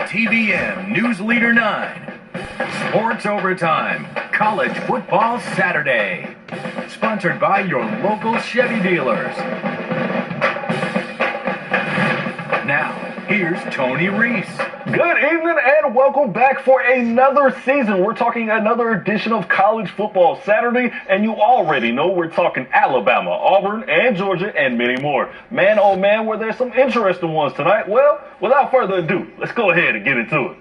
WTVM News Leader 9. Sports Overtime. College Football Saturday. Sponsored by your local Chevy dealers. Now, here's Tony Reese. Good evening and welcome back for another season. We're talking another edition of College Football Saturday, and you already know we're talking Alabama, Auburn, and Georgia, and many more. Man, oh man, were there some interesting ones tonight. Well, without further ado, let's go ahead and get into it.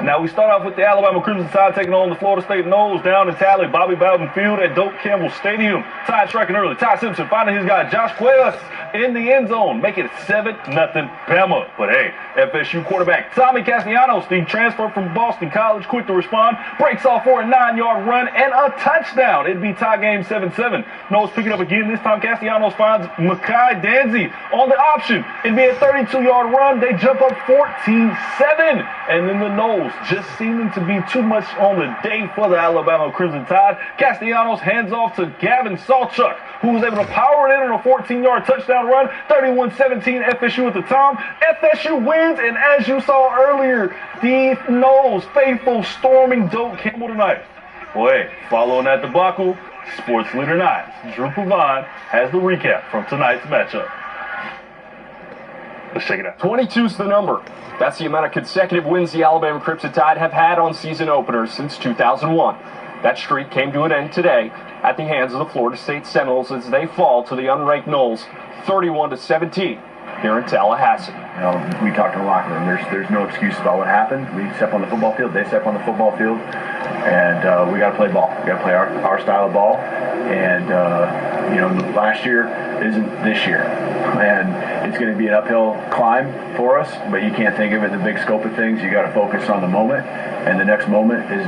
Now, we start off with the Alabama Crimson Tide taking on the Florida State Noles down in Tally, Bobby Bowden Field at Doak Campbell Stadium. Tide striking early. Ty Simpson finding his guy Josh Cuevas in the end zone, making it 7-0 Bama. But hey, FSU quarterback Tommy Castellanos, the transfer from Boston College, quick to respond, breaks off for a 9-yard run and a touchdown. It'd be tie game 7-7. Noles picking up again. This time Castellanos finds Makai Danzy on the option. It'd be a 32-yard run. They jump up 14-7. And then the Noles just seeming to be too much on the day for the Alabama Crimson Tide. Castellanos hands off to Gavin Sawchuk, who was able to power it in on a 14-yard touchdown run. 31-17 FSU at the time. FSU wins, and as you saw earlier, the Noles faithful storming Doak Campbell tonight. Boy, following that debacle, Sports Leader 9's Drew Pavon has the recap from tonight's matchup. Let's check it out. 22's the number. That's the amount of consecutive wins the Alabama Crimson Tide have had on season openers since 2001. That streak came to an end today at the hands of the Florida State Seminoles as they fall to the unranked Noles 31-17 here in Tallahassee. You know, we talked in the locker room. There's no excuse about what happened. We step on the football field. They step on the football field. And we got to play ball. We got to play our style of ball. And, last year isn't this year. And it's going to be an uphill climb for us, but you can't think of it in the big scope of things. You got to focus on the moment. And the next moment is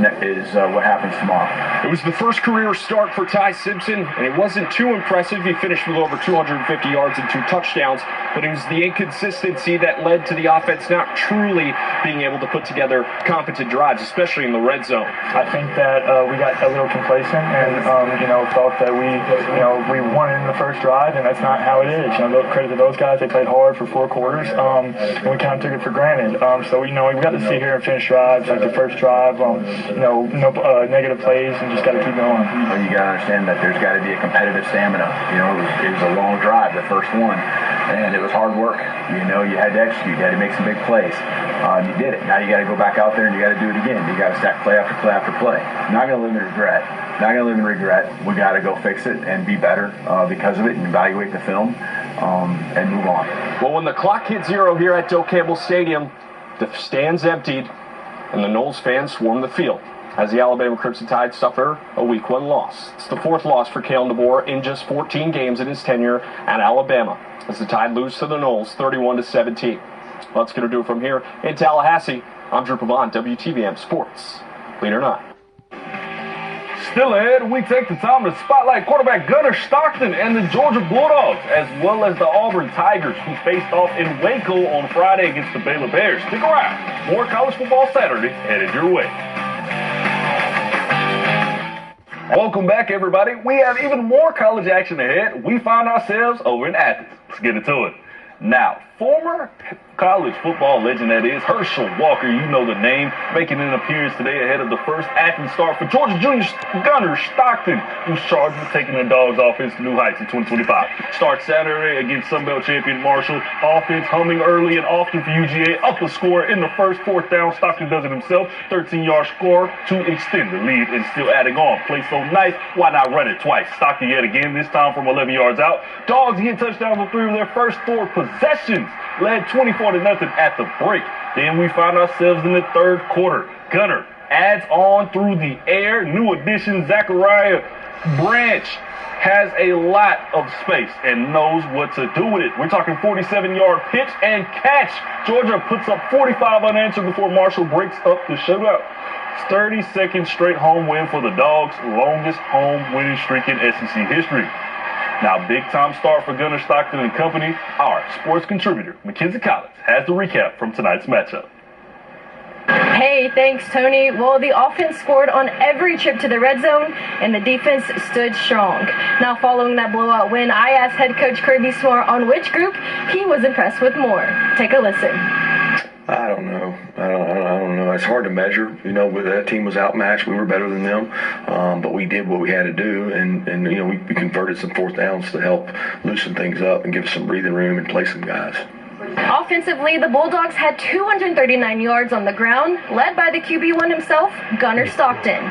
what happens tomorrow. It was the first career start for Ty Simpson, and it wasn't too impressive. He finished with over 250 yards and 2 touchdowns, but it was the inconsistency that led to the offense not truly being able to put together competent drives, especially in the red zone. I think that we got a little complacent and, thought that we won in the first drive, and that's not how it is. Credit to those guys. They played hard for 4 quarters, and we kind of took it for granted. So, we got to sit here and finish drives, like the first drive, no negative plays, and just got to keep going. Well, you got to understand that there's got to be a competitive stamina. It was a long drive, the first one, and it was hard work. You had to execute. You had to make some big plays. You did it. Now you got to go back out there and you got to do it again. You got to stack play after play after play. Not going to live in regret. We got to go fix it and be better because of it and evaluate the film and move on. Well, when the clock hit 0 here at Doak Campbell Stadium, the stands emptied and the Noles fans swarmed the field as the Alabama Crimson Tide suffer a Week 1 loss. It's the 4th loss for Kalen DeBoer in just 14 games in his tenure at Alabama as the Tide lose to the Noles 31-17. Well, that's going to do it from here in Tallahassee. I'm Drew Pavon, WTVM Sports Leader 9. Still ahead, we take the time to spotlight quarterback Gunnar Stockton and the Georgia Bulldogs, as well as the Auburn Tigers, who faced off in Waco on Friday against the Baylor Bears. Stick around. More College Football Saturday headed your way. Welcome back, everybody. We have even more college action ahead. We find ourselves over in Athens. Let's get into it. Now, former college football legend, that is, Herschel Walker, you know the name, making an appearance today ahead of the first Athens start for Georgia Junior Gunnar Stockton, who's charged with taking the Dogs' offense to new heights in 2025. Start Saturday against Sunbelt champion Marshall. Offense humming early and often for UGA. Up a score in the first 4th down. Stockton does it himself. 13-yard score to extend the lead and still adding on. Play so nice, why not run it twice? Stockton yet again, this time from 11 yards out. Dogs get touchdowns on 3 of their first 4 possessions. Led 24-0 at the break. Then we find ourselves in the 3rd quarter. Gunnar adds on through the air. New addition Zachariah Branch has a lot of space and knows what to do with it. We're talking 47-yard pitch and catch. Georgia puts up 45 unanswered before Marshall breaks up the shutout. 32nd straight home win for the Dogs, longest home winning streak in SEC history. Now, big-time start for Gunnar Stockton and company. Our sports contributor, Mackenzie Collins, has the recap from tonight's matchup. Hey, thanks, Tony. Well, the offense scored on every trip to the red zone, and the defense stood strong. Now, following that blowout win, I asked head coach Kirby Smart on which group he was impressed with more. Take a listen. I don't know. I don't know. It's hard to measure. That team was outmatched. We were better than them, but we did what we had to do, and we converted some fourth downs to help loosen things up and give us some breathing room and play some guys. Offensively, the Bulldogs had 239 yards on the ground, led by the QB1 himself, Gunnar Stockton.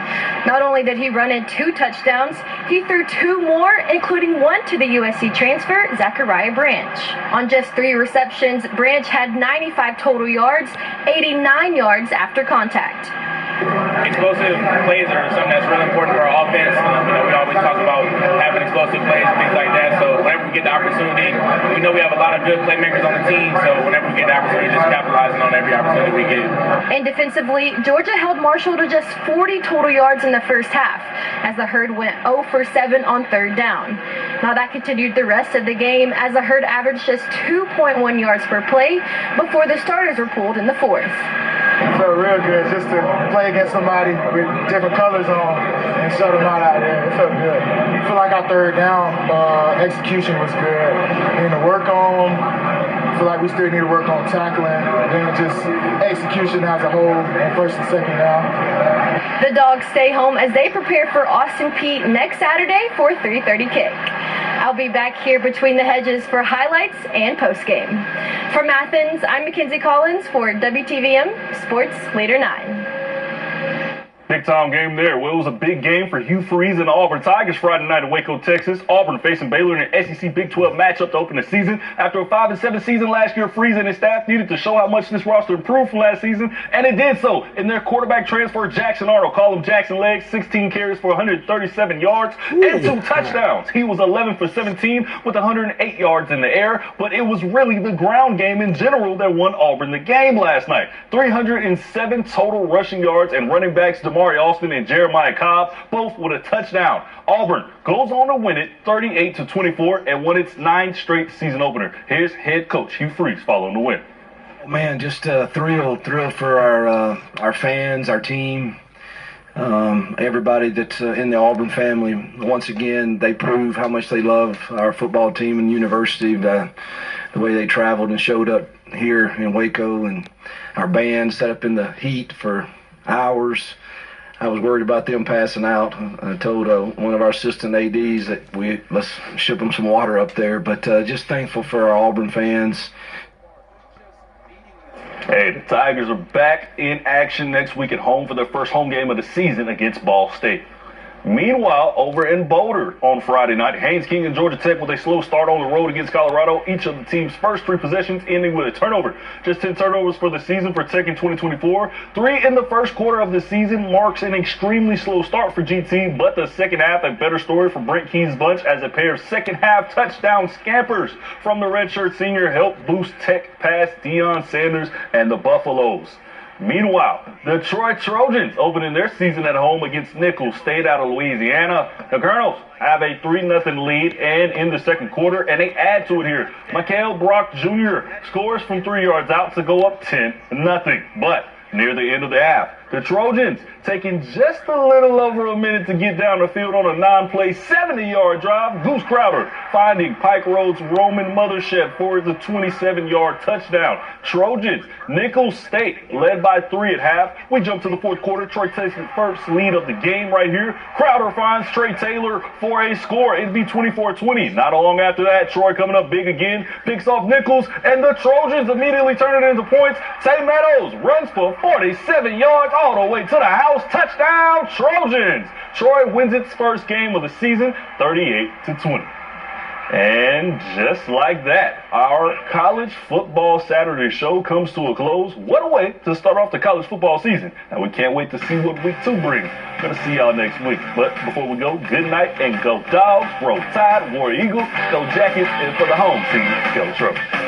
Not only did he run in 2 touchdowns, he threw 2 more, including one to the USC transfer, Zachariah Branch. On just 3 receptions, Branch had 95 total yards, 89 yards after contact. Explosive plays are something that's really important for our offense. We always talk about having explosive plays and things like that. So whenever we get the opportunity, we know we have a lot of good playmakers on the team. So whenever we get the opportunity, just capitalizing on every opportunity we get. And defensively, Georgia held Marshall to just 40 total yards in the first half, as the Herd went 0 for 7 on 3rd down. Now that continued the rest of the game, as the Herd averaged just 2.1 yards per play before the starters were pulled in the 4th. It felt real good just to play against somebody with different colors on and shut them out there. It felt good. I feel like our 3rd down execution was good. And to work on, I feel like we still need to work on tackling and then just execution as a whole on 1st and 2nd down. The Dogs stay home as they prepare for Austin Peay next Saturday for a 3:30 kick. I'll be back here between the hedges for highlights and postgame. From Athens, I'm Mackenzie Collins for WTVM Sports Leader 9. Big time game there. Well, it was a big game for Hugh Freeze and the Auburn Tigers Friday night in Waco, Texas. Auburn facing Baylor in an SEC Big 12 matchup to open the season. After a 5-7 season last year, Freeze and his staff needed to show how much this roster improved from last season, and it did so. In their quarterback transfer, Jackson Arnold, call him Jackson Legs, 16 carries for 137 yards and 2 touchdowns. He was 11 for 17 with 108 yards in the air, but it was really the ground game in general that won Auburn the game last night. 307 total rushing yards, and running backs Damari Austin and Jeremiah Cobb, both with a touchdown. Auburn goes on to win it 38-24 and won its 9th straight season opener. Here's head coach Hugh Freeze following the win. Oh man, just thrilled for our fans, our team, everybody that's in the Auburn family. Once again, they prove how much they love our football team and university. The way they traveled and showed up here in Waco, and our band set up in the heat for hours. I was worried about them passing out. I told one of our assistant ADs that let's ship them some water up there. But just thankful for our Auburn fans. Hey, the Tigers are back in action next week at home for their first home game of the season against Ball State. Meanwhile, over in Boulder on Friday night, Haynes King and Georgia Tech with a slow start on the road against Colorado. Each of the team's first 3 possessions ending with a turnover. Just 10 turnovers for the season for Tech in 2024. 3 in the first quarter of the season marks an extremely slow start for GT, but the second half a better story for Brent Key's bunch, as a pair of second half touchdown scampers from the redshirt senior helped boost Tech past Deion Sanders and the Buffaloes. Meanwhile, the Troy Trojans opening their season at home against Nicholls State out of Louisiana. The Colonels have a 3-0 lead and in the second quarter, and they add to it here. Mikael Brock Jr. scores from 3 yards out to go up 10-0. But near the end of the half, the Trojans taking just a little over a minute to get down the field on a non-play 70-yard drive. Goose Crowder finding Pike Road's Roman Mothership for the 27-yard touchdown. Trojans, Nicholls State led by 3 at half. We jump to the fourth quarter. Troy takes the first lead of the game right here. Crowder finds Trey Taylor for a score. It'd be 24-20. Not long after that, Troy coming up big again, picks off Nicholls, and the Trojans immediately turn it into points. Tay Meadows runs for 47 yards all the way to the house. Touchdown, Trojans! Troy wins its first game of the season, 38-20. And just like that, our college football Saturday show comes to a close. What a way to start off the college football season. Now we can't wait to see what week 2 brings. Gonna see y'all next week. But before we go, good night and go Dogs, roll Tide, War Eagle, go Jackets, and for the home team, go Trojans.